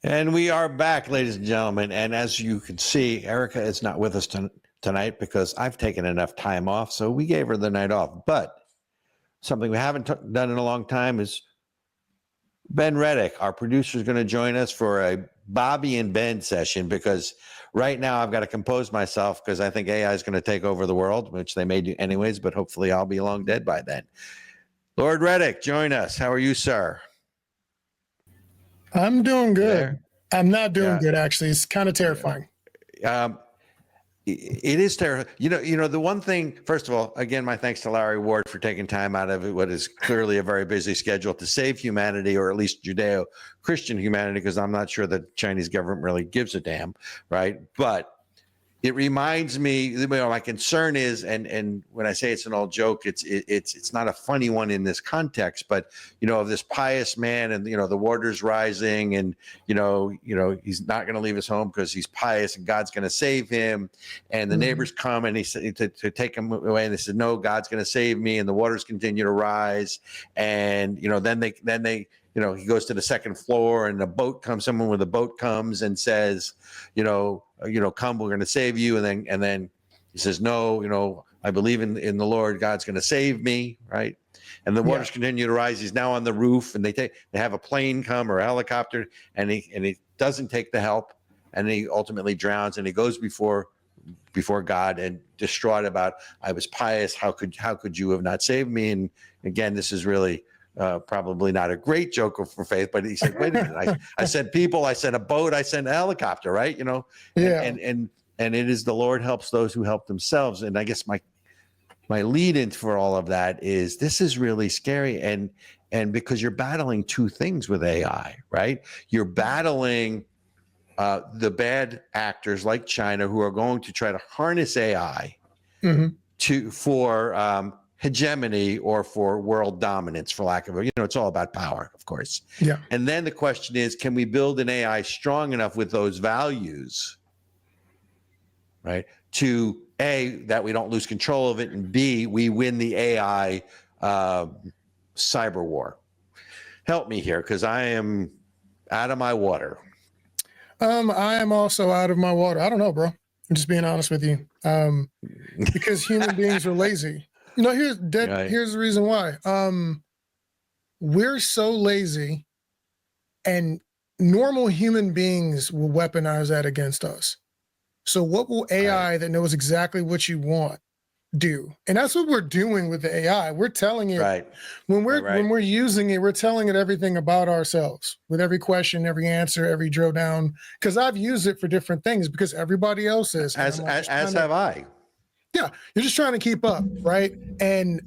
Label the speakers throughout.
Speaker 1: And we are back, ladies and gentlemen. And as you can see, Ericka is not with us tonight because I've taken enough time off. So we gave her the night off. But something we haven't done in a long time is Ben Redic, our producer, is going to join us for a Bobby and Ben session, because right now I've got to compose myself because I think AI is going to take over the world, which they may do anyways, but hopefully I'll be long dead by then. Lord Redic, join us. How are you, sir?
Speaker 2: I'm doing good. I'm not doing good, actually. It's kind of terrifying.
Speaker 1: It is terrifying. You know, the one thing, first of all, again, my thanks to Larry Ward for taking time out of what is clearly a very busy schedule to save humanity, or at least Judeo-Christian humanity, because I'm not sure the Chinese government really gives a damn, right? But it reminds me, my concern is, and when I say it's an old joke, it's not a funny one in this context, but of this pious man, and the water's rising, and he's not going to leave his home because he's pious and God's going to save him, and the neighbors come and he said to take him away, and they said, no, God's going to save me, and the waters continue to rise, and then they he goes to the second floor, and someone with a boat comes and says, come, we're going to save you. And then he says, no, I believe in the Lord, God's going to save me. Right. And the waters continue to rise. He's now on the roof, and they have a plane come, or a helicopter, and he doesn't take the help, and he ultimately drowns, and he goes before God and distraught about, I was pious. How could you have not saved me? And again, this is really, probably not a great joke for faith, but he said, wait a minute, I said people, I said a boat, I sent a helicopter, right? And it is the Lord helps those who help themselves. And I guess my lead in for all of that is, this is really scary. And because you're battling two things with AI, right? You're battling the bad actors like China, who are going to try to harness AI for hegemony, or for world dominance, for lack of it's all about power, of course.
Speaker 2: Yeah.
Speaker 1: And then the question is, can we build an AI strong enough with those values, right, to A, that we don't lose control of it, and B, we win the AI cyber war? Help me here, because I am out of my water.
Speaker 2: I am also out of my water. I don't know, bro. I'm just being honest with you. Because human beings are lazy. Here's the reason why. We're so lazy, and normal human beings will weaponize that against us. So what will AI that knows exactly what you want do? And that's what we're doing with the AI. We're telling it, when we're using it, we're telling it everything about ourselves, with every question, every answer, every drill down. Because I've used it for different things, because everybody else is.
Speaker 1: As have I.
Speaker 2: Yeah, you're just trying to keep up, right? And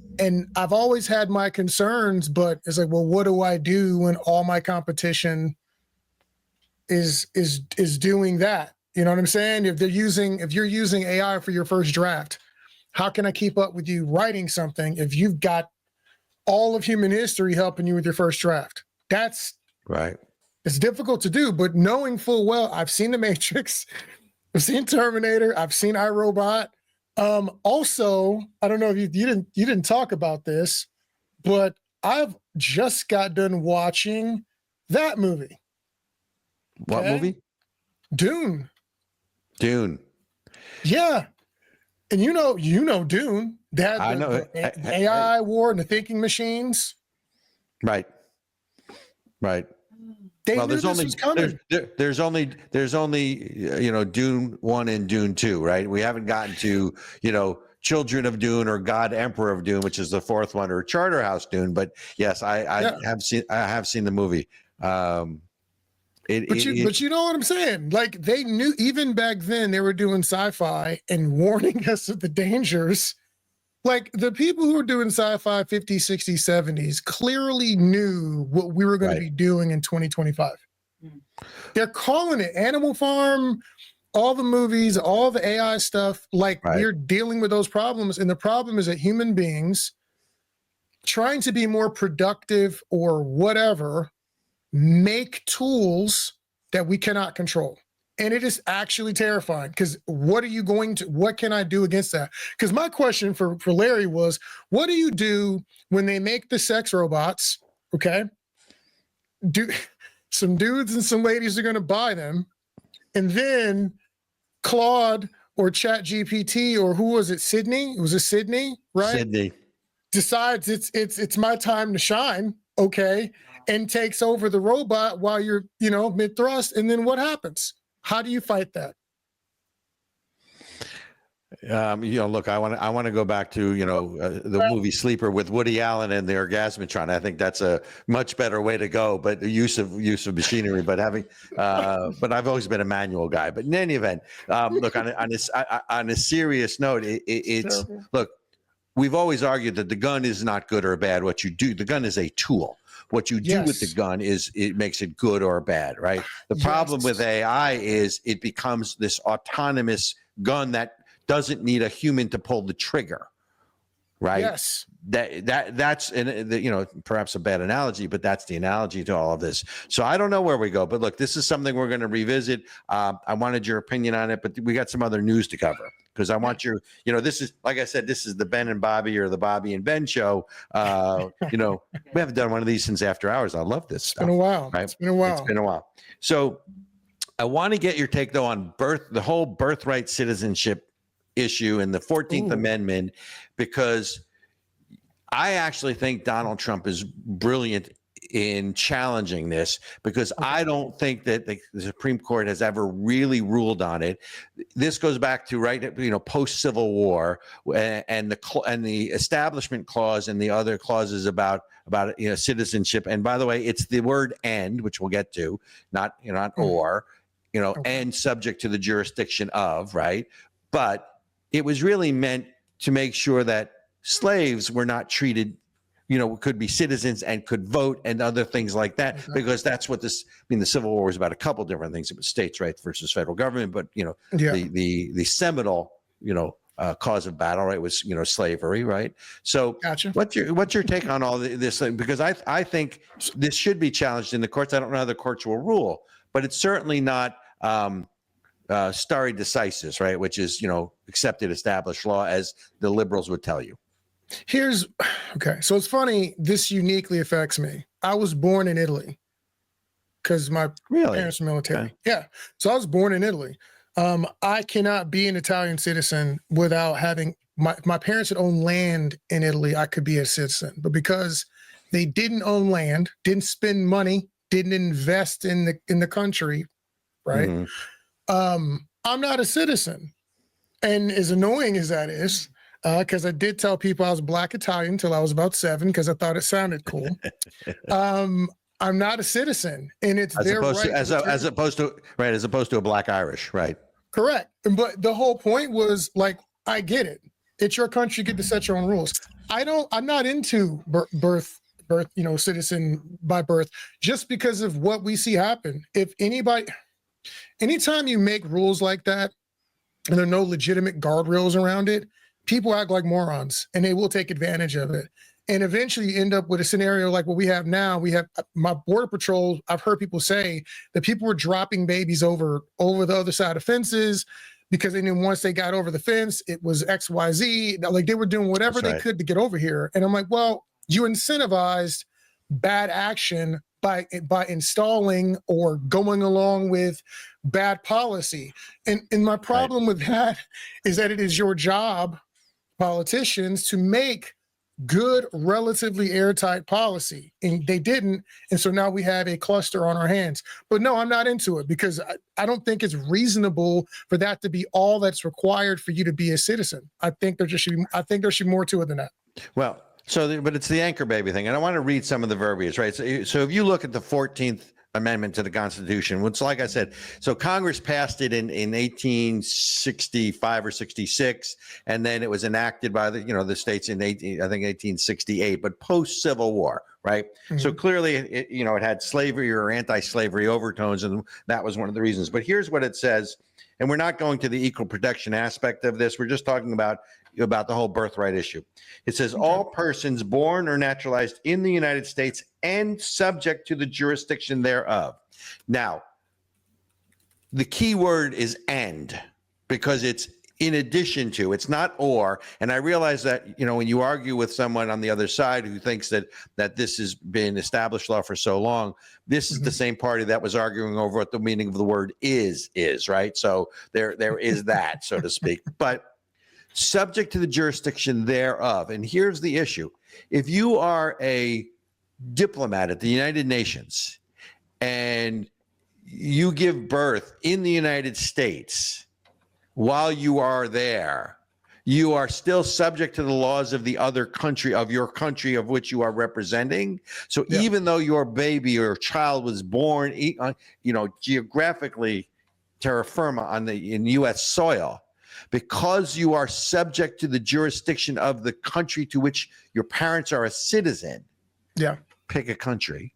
Speaker 2: I've always had my concerns, but it's like, well, what do I do when all my competition is doing that? You know what I'm saying? If you're using AI for your first draft, how can I keep up with you writing something if you've got all of human history helping you with your first draft? That's right. It's difficult to do, but knowing full well, I've seen The Matrix, I've seen Terminator, I've seen iRobot. Also, I don't know if you didn't talk about this, but I've just got done watching that movie.
Speaker 1: What movie?
Speaker 2: Dune.
Speaker 1: Dune.
Speaker 2: Yeah. And you know Dune. The AI war and the thinking machines.
Speaker 1: Right.
Speaker 2: They knew this was coming.
Speaker 1: There's only Dune 1 and Dune 2, right? We haven't gotten to Children of Dune, or God Emperor of Dune, which is the fourth one, or Charterhouse Dune. But yes, I have seen the movie. But
Speaker 2: you know what I'm saying? Like, they knew, even back then, they were doing sci-fi and warning us of the dangers. Like, the people who were doing sci-fi 50s, 60s, 70s clearly knew what we were going to be doing in 2025. They're calling it Animal Farm, all the movies, all the AI stuff. Like, we're dealing with those problems. And the problem is that human beings trying to be more productive or whatever make tools that we cannot control. And it is actually terrifying, because what can I do against that? Because my question for Larry was, what do you do when they make the sex robots? Okay. some dudes and some ladies are going to buy them. And then Claude or Chat GPT or who was it? Sydney? Was it Sydney? Right?
Speaker 1: Sydney
Speaker 2: decides it's my time to shine. Okay. And takes over the robot while you're, mid thrust. And then what happens? How do you fight that?
Speaker 1: Look, I want to go back to, the movie Sleeper with Woody Allen and the Orgasmatron. I think that's a much better way to go, but the use of machinery, but but I've always been a manual guy. But in any event, look, on a serious note, it's look, we've always argued that the gun is not good or bad. What you do, the gun is a tool. What you do with the gun is it makes it good or bad, right? The problem with AI is it becomes this autonomous gun that doesn't need a human to pull the trigger, right?
Speaker 2: Yes.
Speaker 1: That's perhaps a bad analogy, but that's the analogy to all of this. So I don't know where we go, but look, this is something we're going to revisit. I wanted your opinion on it, but we got some other news to cover because I want your, this is, like I said, this is the Ben and Bobby or the Bobby and Ben show. We haven't done one of these since After Hours. I love this stuff.
Speaker 2: It's been a while.
Speaker 1: Right?
Speaker 2: It's been a while.
Speaker 1: It's been a while. So I want to get your take though on the whole birthright citizenship issue and the 14th Amendment, because I actually think Donald Trump is brilliant in challenging this, because I don't think that the Supreme Court has ever really ruled on it. This goes back to post Civil War and the Establishment Clause and the other clauses about citizenship. And by the way, it's the word "and," which we'll get to, not or, and subject to the jurisdiction of, right? But it was really meant to make sure that slaves were not treated, could be citizens and could vote and other things like that, because that's what the Civil War was about. A couple different things. It was states' rights versus federal government, but the seminal cause of battle, right, was slavery, right? So
Speaker 2: gotcha. What's
Speaker 1: your take on all this thing? Because I think this should be challenged in the courts. I don't know how the courts will rule, but it's certainly not stare decisis, right? Which is, accepted established law, as the liberals would tell you.
Speaker 2: Okay. So it's funny. This uniquely affects me. I was born in Italy because my parents were military. Okay. Yeah. So I was born in Italy. I cannot be an Italian citizen without having my parents had owned land in Italy. I could be a citizen, but because they didn't own land, didn't spend money, didn't invest in the country, right? Mm-hmm. I'm not a citizen. And as annoying as that is, because I did tell people I was Black Italian until I was about 7 because I thought it sounded cool. I'm not a citizen, and it's their right.
Speaker 1: As opposed to a Black Irish, right?
Speaker 2: Correct. But the whole point was, like, I get it. It's your country. You get to set your own rules. I'm not into birth, citizen by birth, just because of what we see happen. Anytime you make rules like that and there are no legitimate guardrails around it, people act like morons and they will take advantage of it. And eventually you end up with a scenario like what we have now. We have my border patrol. I've heard people say that people were dropping babies over the other side of fences because they knew once they got over the fence, it was XYZ. Like, they were doing whatever they could to get over here. And I'm like, well, you incentivized bad action by installing or going along with bad policy. And my problem with that is that it is your job, politicians, to make good, relatively airtight policy. And they didn't. And so now we have a cluster on our hands. But no, I'm not into it, because I don't think it's reasonable for that to be all that's required for you to be a citizen. I think there should be more to it than that.
Speaker 1: Well, but it's the anchor baby thing. And I want to read some of the verbiage, right? So if you look at the 14th Amendment to the Constitution, which, like I said, so Congress passed it in 1865 or 66, and then it was enacted by the states in 1868, but post Civil War, right? Mm-hmm. So clearly, it had slavery or anti-slavery overtones, and that was one of the reasons. But here's what it says, and we're not going to the equal protection aspect of this. We're just talking about the whole birthright issue. It says, all persons born or naturalized in the United States and subject to the jurisdiction thereof. Now, the key word is "and," because it's in addition to, it's not or. And I realize that, you know, when you argue with someone on the other side who thinks that this has been established law for so long, this is the same party that was arguing over what the meaning of the word is, right? So there is that, so to speak, but subject to the jurisdiction thereof. And here's the issue. If you are a diplomat at the United Nations and you give birth in the United States, while you are there, you are still subject to the laws of the other country, of your country of which you are representing. So even though your baby or child was born, you know, geographically terra firma in U.S. soil, because you are subject to the jurisdiction of the country to which your parents are a citizen, pick a country,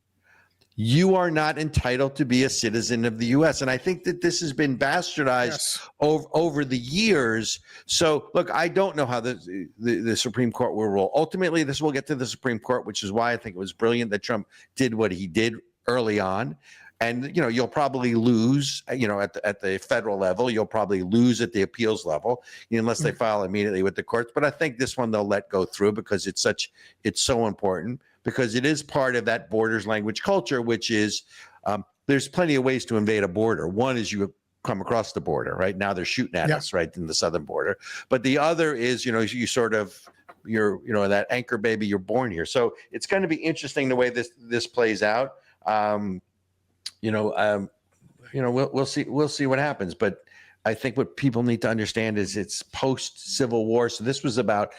Speaker 1: you are not entitled to be a citizen of the U.S. And I think that this has been bastardized over the years. So, look, I don't know how the Supreme Court will rule. Ultimately, this will get to the Supreme Court, which is why I think it was brilliant that Trump did what he did early on. And, you know, you'll probably lose, you know, at the federal level. You'll probably lose at the appeals level, unless they file immediately with the courts. But I think this one they'll let go through because it's so important, because it is part of that borders language culture, which is there's plenty of ways to invade a border. One is you come across the border, right? Now they're shooting at us right in the southern border. But the other is, you know, you're that anchor baby, you're born here. So it's going to be interesting the way this plays out. We'll see what happens. But I think what people need to understand is it's post Civil War. So this was about,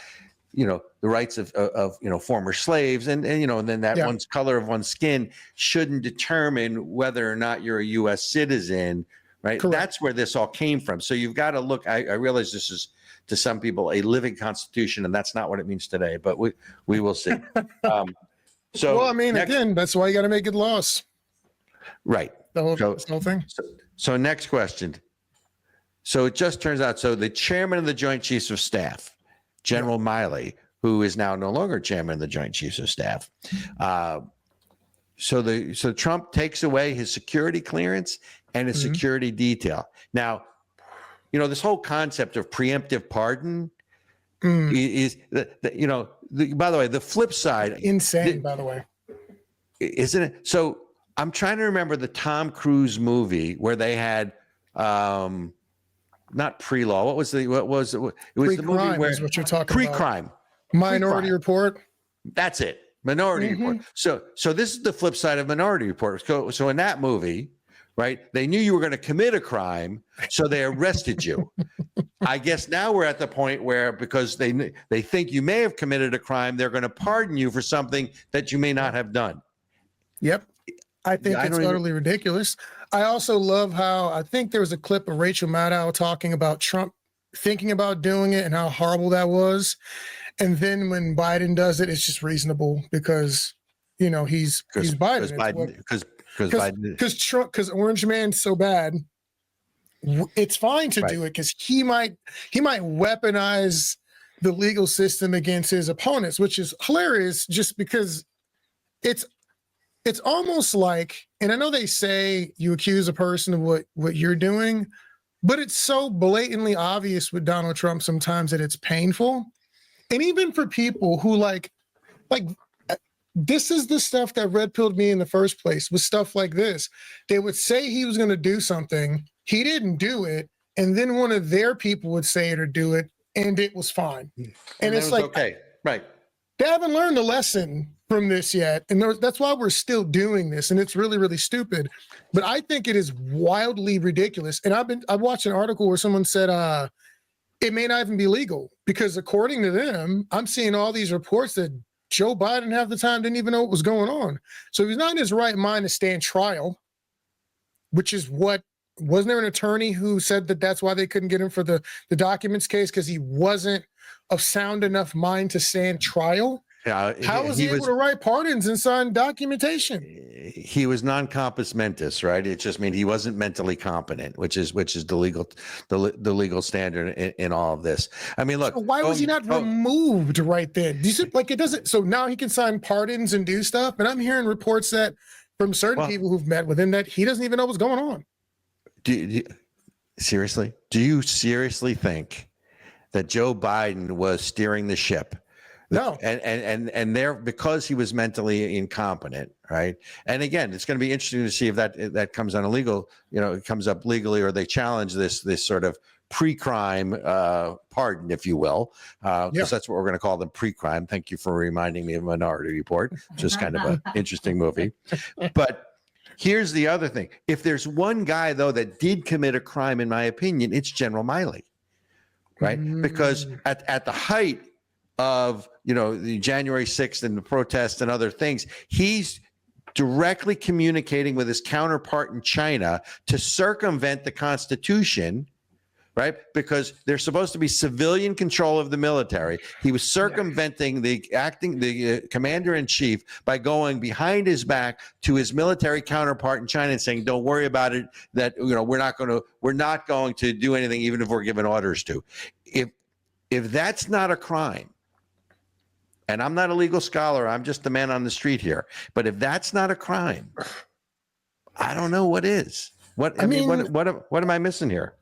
Speaker 1: you know, the rights of former slaves, and then that one's color of one's skin shouldn't determine whether or not you're a U.S. citizen, right? Correct. That's where this all came from. So you've got to look. I realize this is, to some people, a living constitution, and that's not what it means today. But we will see.
Speaker 2: Well, I mean, again, that's why you got to make it laws.
Speaker 1: Right.
Speaker 2: The whole thing.
Speaker 1: So next question. So it just turns out, so the chairman of the Joint Chiefs of Staff, General Miley, who is now no longer chairman of the Joint Chiefs of Staff. So Trump takes away his security clearance and his security detail. Now, you know, this whole concept of preemptive pardon is, by the way, the flip side.
Speaker 2: Insane, by the way.
Speaker 1: Isn't it? So I'm trying to remember the Tom Cruise movie where they had, not pre-law. What was it? It was the movie where
Speaker 2: is what you're talking
Speaker 1: pre-crime.
Speaker 2: About. Minority Report.
Speaker 1: That's it. Minority Report. So this is the flip side of Minority Report. So in that movie, right, they knew you were going to commit a crime, so they arrested you. I guess now we're at the point where, because they think you may have committed a crime, they're going to pardon you for something that you may not have done.
Speaker 2: Yep. I think it's utterly ridiculous. I also love how, I think there was a clip of Rachel Maddow talking about Trump thinking about doing it and how horrible that was. And then when Biden does it, it's just reasonable because, you know, he's Biden. Because Orange Man's so bad, it's fine to do it because he might weaponize the legal system against his opponents, which is hilarious just because it's almost like, and I know they say you accuse a person of what you're doing, but it's so blatantly obvious with Donald Trump sometimes that it's painful. And even for people who like this is the stuff that red pilled me in the first place, with stuff like this. They would say he was going to do something, he didn't do it, and then one of their people would say it or do it, and it was fine. And it's like,
Speaker 1: okay, right.
Speaker 2: They haven't learned the lesson from this yet. And that's why we're still doing this. And it's really, really stupid. But I think it is wildly ridiculous. And I watched an article where someone said it may not even be legal because according to them, I'm seeing all these reports that Joe Biden half the time didn't even know what was going on. So he's not in his right mind to stand trial, which is what, wasn't there an attorney who said that that's why they couldn't get him for the documents case because he wasn't of sound enough mind to stand trial? How was he able to write pardons and sign documentation?
Speaker 1: He was non-compos mentis, right? It just means he wasn't mentally competent, which is the legal standard in all of this. I mean, look,
Speaker 2: so why was he not removed right then? Like it doesn't. So now he can sign pardons and do stuff. And I'm hearing reports that from certain people who've met with him that he doesn't even know what's going on.
Speaker 1: Seriously? Do you seriously think that Joe Biden was steering the ship.
Speaker 2: No.
Speaker 1: And there, because he was mentally incompetent, right? And again, it's going to be interesting to see if that comes on illegal, it comes up legally, or they challenge this sort of pre-crime pardon, if you will, because that's what we're going to call them, pre-crime. Thank you for reminding me of Minority Report, which is kind of an interesting movie. But here's the other thing. If there's one guy, though, that did commit a crime, in my opinion, it's General Miley, right? Because at the height of the January 6th and the protests and other things, he's directly communicating with his counterpart in China to circumvent the Constitution, right? Because there's supposed to be civilian control of the military. He was circumventing the commander in chief by going behind his back to his military counterpart in China and saying, "Don't worry about it. That we're not going to do anything, even if we're given orders to." If that's not a crime, and I'm not a legal scholar, I'm just the man on the street here, but if that's not a crime, I don't know what is. What am I missing here?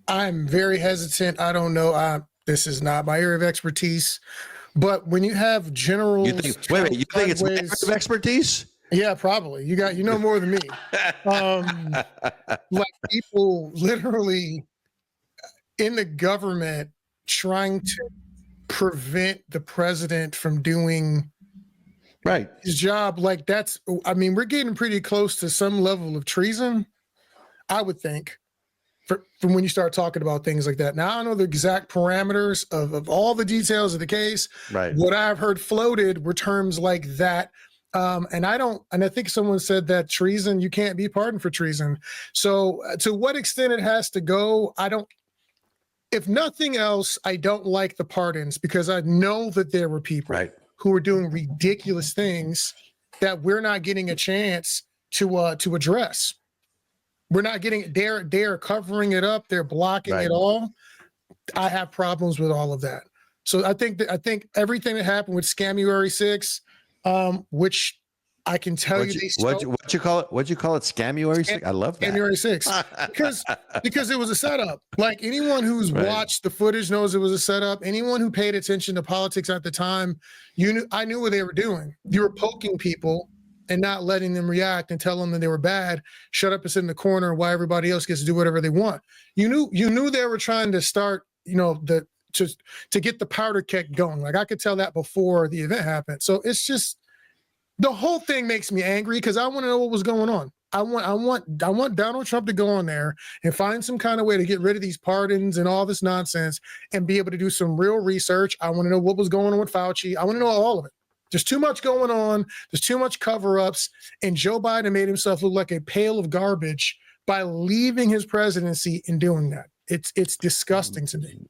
Speaker 2: I'm very hesitant. I don't know. This is not my area of expertise. But when you have generals,
Speaker 1: you think it's my area of expertise?
Speaker 2: Yeah, probably. You know more than me. Like people literally in the government trying to prevent the president from doing his job. Like we're getting pretty close to some level of treason, I would think. From when you start talking about things like that. Now, I don't know the exact parameters of all the details of the case.
Speaker 1: Right.
Speaker 2: What I've heard floated were terms like that. And I think someone said that treason, you can't be pardoned for treason. So to what extent it has to go, if nothing else, I don't like the pardons because I know that there were people who were doing ridiculous things that we're not getting a chance to address. We're not getting they're covering it up. They're blocking it all. I have problems with all of that. So I think everything that happened with Scamuary 6, which I can tell you,
Speaker 1: what'd you call it? What'd you call it? Scamuary 6? I love that.
Speaker 2: Scamuary 6 because it was a setup. Like anyone who's watched the footage knows it was a setup. Anyone who paid attention to politics at the time, I knew what they were doing. You were poking people and not letting them react and tell them that they were bad, shut up and sit in the corner while everybody else gets to do whatever they want. You knew they were trying to start, to get the powder keg going. Like I could tell that before the event happened. So it's just, the whole thing makes me angry because I want to know what was going on. I want Donald Trump to go on there and find some kind of way to get rid of these pardons and all this nonsense and be able to do some real research. I want to know what was going on with Fauci. I want to know all of it. There's too much going on. There's too much cover-ups. And Joe Biden made himself look like a pail of garbage by leaving his presidency and doing that. It's disgusting to me.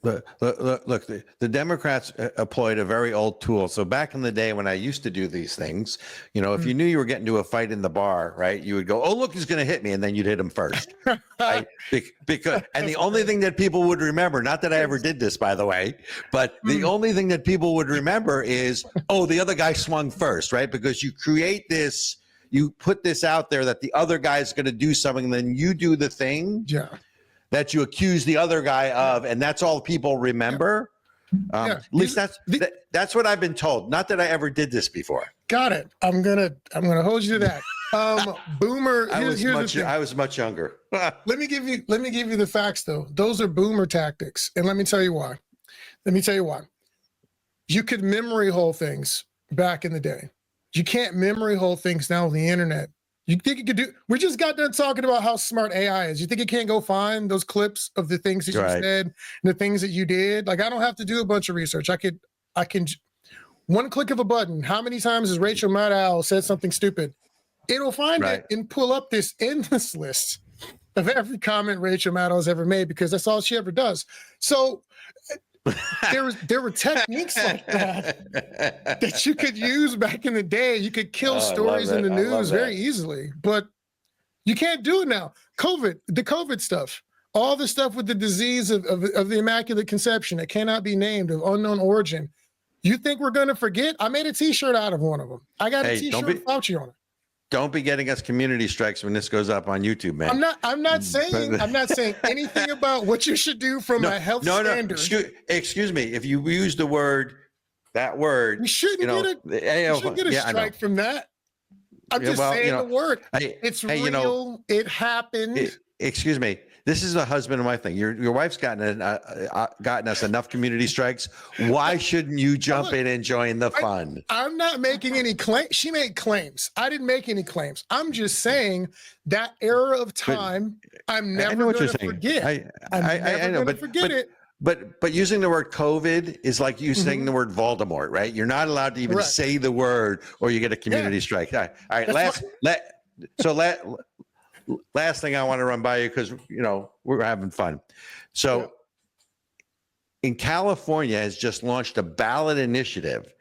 Speaker 1: Look, the Democrats employed a very old tool. So back in the day when I used to do these things, if you knew you were getting to a fight in the bar, right, you would go, "Oh, look, he's going to hit me," and then you'd hit him first. Right? Because the only thing that people would remember, not that I ever did this, by the way, but the only thing that people would remember is, oh, the other guy swung first, right? Because you create this, you put this out there that the other guy's going to do something, and then you do the thing.
Speaker 2: Yeah.
Speaker 1: That you accuse the other guy of, and that's all people remember. At least that's what I've been told. Not that I ever did this before.
Speaker 2: Got it. I'm gonna hold you to that. Boomer.
Speaker 1: I was much younger.
Speaker 2: Let me give you the facts though. Those are boomer tactics, and let me tell you why. You could memory hole things back in the day. You can't memory hole things now with the internet. You think you could do? We just got done talking about how smart AI is. You think it can't go find those clips of the things that you said and the things that you did? Like I don't have to do a bunch of research. I can, one click of a button. How many times has Rachel Maddow said something stupid? It'll find it and pull up this endless list of every comment Rachel Maddow has ever made because that's all she ever does. So there were techniques like that you could use back in the day. You could kill stories in the news very easily, but you can't do it now. The COVID stuff, all the stuff with the disease of the Immaculate Conception that cannot be named, of unknown origin. You think we're going to forget? I made a T-shirt out of one of them. I got a T-shirt with Fauci on it.
Speaker 1: don't be getting us community strikes when this goes up on YouTube, man.
Speaker 2: I'm not saying anything about what you should do from a health standard.
Speaker 1: Excuse me. If you use that word,
Speaker 2: you shouldn't get a strike from that. I'm just saying the word. It's real. It happened.
Speaker 1: Excuse me. This is a husband and wife thing. Your wife's gotten us enough community strikes. Why shouldn't you jump in and join the fun?
Speaker 2: I'm not making any claims. She made claims. I didn't make any claims. I'm just saying that era of time, I'm never going to forget. I'm never going to forget it.
Speaker 1: But using the word COVID is like you saying the word Voldemort, right? You're not allowed to even say the word, or you get a community strike. All right. Last thing I want to run by you, because we're having fun. So in California has just launched a ballot initiative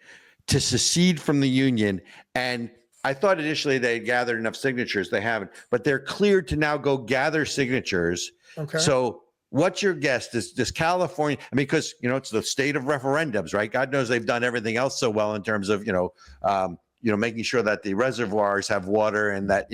Speaker 1: to secede from the union. And I thought initially they gathered enough signatures. They haven't, but they're cleared to now go gather signatures. Okay. So what's your guess? Does California, because it's the state of referendums, right? God knows they've done everything else so well in terms of making sure that the reservoirs have water and that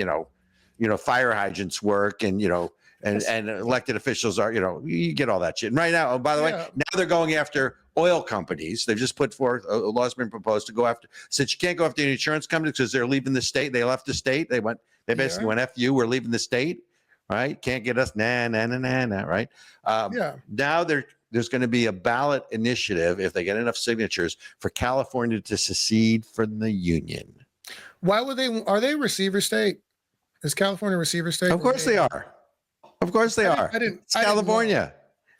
Speaker 1: fire hydrants work and elected officials are, you get all that shit. And right now, by the way, now they're going after oil companies. They've just put forth a law has been proposed to go after, since you can't go after the insurance companies because they're leaving the state. They left the state. They basically went, F you, we're leaving the state, right? Can't get us, right? Now there's going to be a ballot initiative, if they get enough signatures, for California to secede from the union.
Speaker 2: Why would are they a receiver state? Is California a receiver state?
Speaker 1: Of course they are. Of course they are. It's California.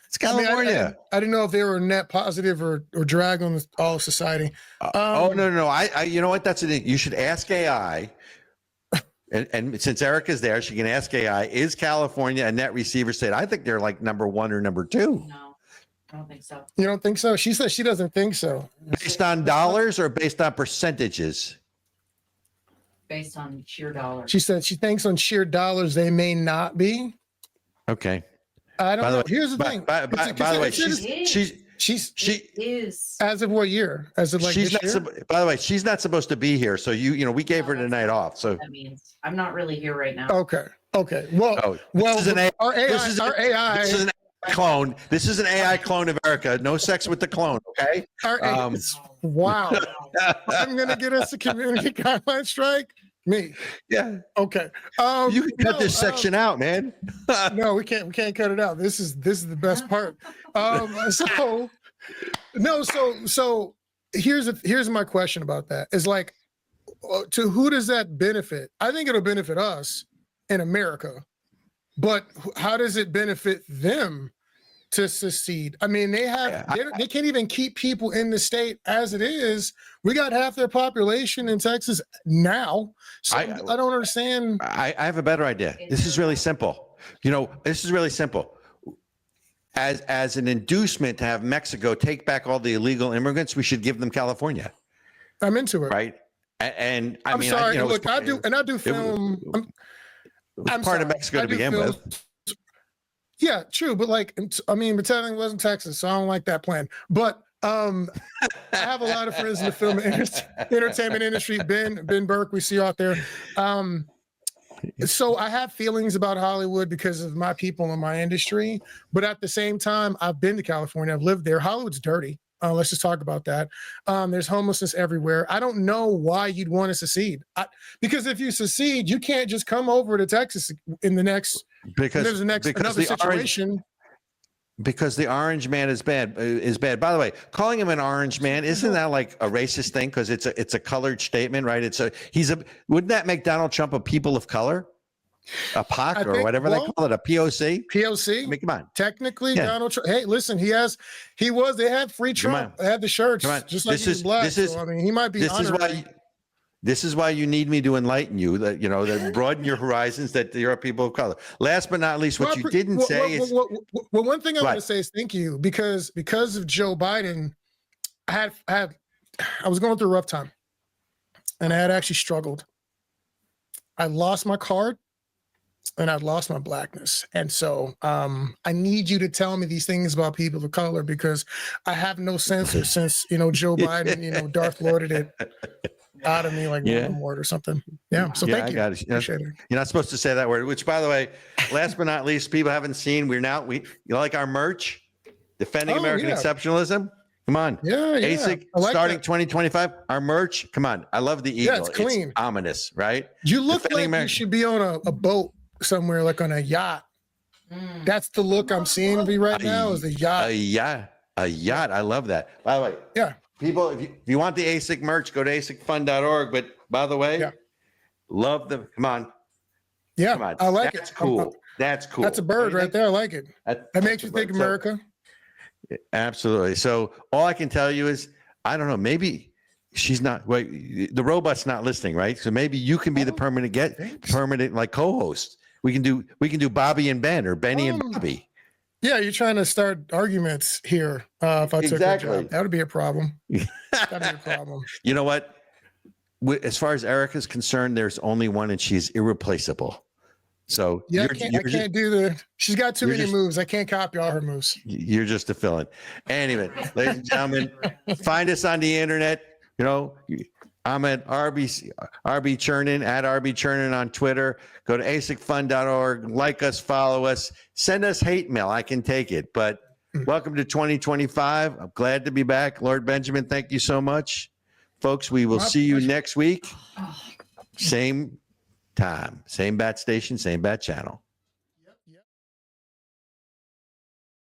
Speaker 1: It's California.
Speaker 2: I didn't know if they were net positive or drag on all of society.
Speaker 1: No. I you know what? That's it. You should ask AI. And since Ericka's there, she can ask AI, is California a net receiver state? I think they're like number 1 or number 2.
Speaker 3: No, I don't think so.
Speaker 2: You don't think so? She says she doesn't think so.
Speaker 1: Based on dollars or based on percentages?
Speaker 3: Based on sheer dollars.
Speaker 2: She said she thinks on sheer dollars they may not be.
Speaker 1: Okay.
Speaker 2: I don't know. Here's the thing.
Speaker 1: By the way, she
Speaker 2: is as of what year? As of like
Speaker 1: she's
Speaker 2: this
Speaker 1: not.
Speaker 2: year?
Speaker 1: By the way, she's not supposed to be here. So we gave her the night off. So
Speaker 3: that means I'm not really here right now.
Speaker 2: Okay. Well,
Speaker 1: this is an AI.
Speaker 2: Our AI.
Speaker 1: This is an AI clone. This is an AI clone of Ericka. No sex with the clone. Okay.
Speaker 2: Wow. I'm gonna get us a community guideline strike. Me.
Speaker 1: Yeah.
Speaker 2: Okay.
Speaker 1: You can cut this section out, man.
Speaker 2: No, we can't cut it out. This is the best part. So here's my question about that. Is like, to who does that benefit? I think it'll benefit us in America, but how does it benefit them to secede? I mean, they can't even keep people in the state as it is. We got half their population in Texas now. So I don't understand.
Speaker 1: I have a better idea. This is really simple. This is really simple. As an inducement to have Mexico take back all the illegal immigrants, we should give them California.
Speaker 2: I'm into it.
Speaker 1: Right. And I mean,
Speaker 2: sorry. Look, I do film.
Speaker 1: I'm part of Mexico to begin with.
Speaker 2: Yeah, true. But but technically it wasn't Texas, so I don't like that plan. But I have a lot of friends in the film entertainment industry. Ben Burke, we see you out there. So I have feelings about Hollywood because of my people in my industry. But at the same time, I've been to California. I've lived there. Hollywood's dirty. Let's just talk about that. There's homelessness everywhere. I don't know why you'd want to secede. Because if you secede, you can't just come over to Texas in the next another situation.
Speaker 1: Because the orange man is bad. By the way, calling him an orange man, isn't that like a racist thing? Because it's a colored statement, right? Wouldn't that make Donald Trump a people of color? A POC or whatever they call it, a POC?
Speaker 2: POC.
Speaker 1: I mean, come on.
Speaker 2: Technically, Donald Trump. Hey, listen, they had free Trump. They had the shirts, just like he's black. He might be honored.
Speaker 1: This is why you need me to enlighten you, that broaden your horizons, that you're a people of color. Last but not least, what you didn't say is...
Speaker 2: Well, one thing I want to say is thank you, because of Joe Biden, I was going through a rough time, and I had actually struggled. I lost my card, and I lost my blackness. And so I need you to tell me these things about people of color, because I have no censor since, Joe Biden, Darth Lorded it. out of me like Voldemort or something. Yeah. So thank you.
Speaker 1: I got it.
Speaker 2: Appreciate it.
Speaker 1: You're not supposed to say that word, which, by the way, last but not least, people haven't seen, you like our merch, Defending American Exceptionalism. Come on.
Speaker 2: Yeah.
Speaker 1: ASIC starting 2025. Our merch. Come on. I love the eagle.
Speaker 2: Yeah, it's clean.
Speaker 1: It's ominous, right?
Speaker 2: You look like you should be on a boat somewhere, like on a yacht. That's the look I'm seeing of you right now is the yacht.
Speaker 1: A yacht. I love that. By the way, people, if you want the ASIC merch, go to asicfund.org. But by the way, love them. Come on.
Speaker 2: Yeah,
Speaker 1: come on.
Speaker 2: I like
Speaker 1: That's
Speaker 2: it.
Speaker 1: Cool. That's cool.
Speaker 2: That's a bird right there. I like it. That makes you think America.
Speaker 1: Absolutely. So all I can tell you is, I don't know, maybe she's not, the robot's not listening, right? So maybe you can be the permanent like co-host. We can do Bobby and Ben or Benny and Bobby.
Speaker 2: Yeah, you're trying to start arguments here. If I took a job, that would be a problem. That'd be a problem.
Speaker 1: You know what? As far as Ericka is concerned, there's only one, and she's irreplaceable. So
Speaker 2: I can't do the. She's got too many moves. I can't copy all her moves.
Speaker 1: You're just a fill-in. Anyway, ladies and gentlemen, find us on the internet. I'm at RB Chernin, at RB Chernin on Twitter. Go to asicfund.org. Like us, follow us, send us hate mail. I can take it. But welcome to 2025. I'm glad to be back. Lord Benjamin, thank you so much, folks. We will see you next week. Same time, same bat station, same bat channel.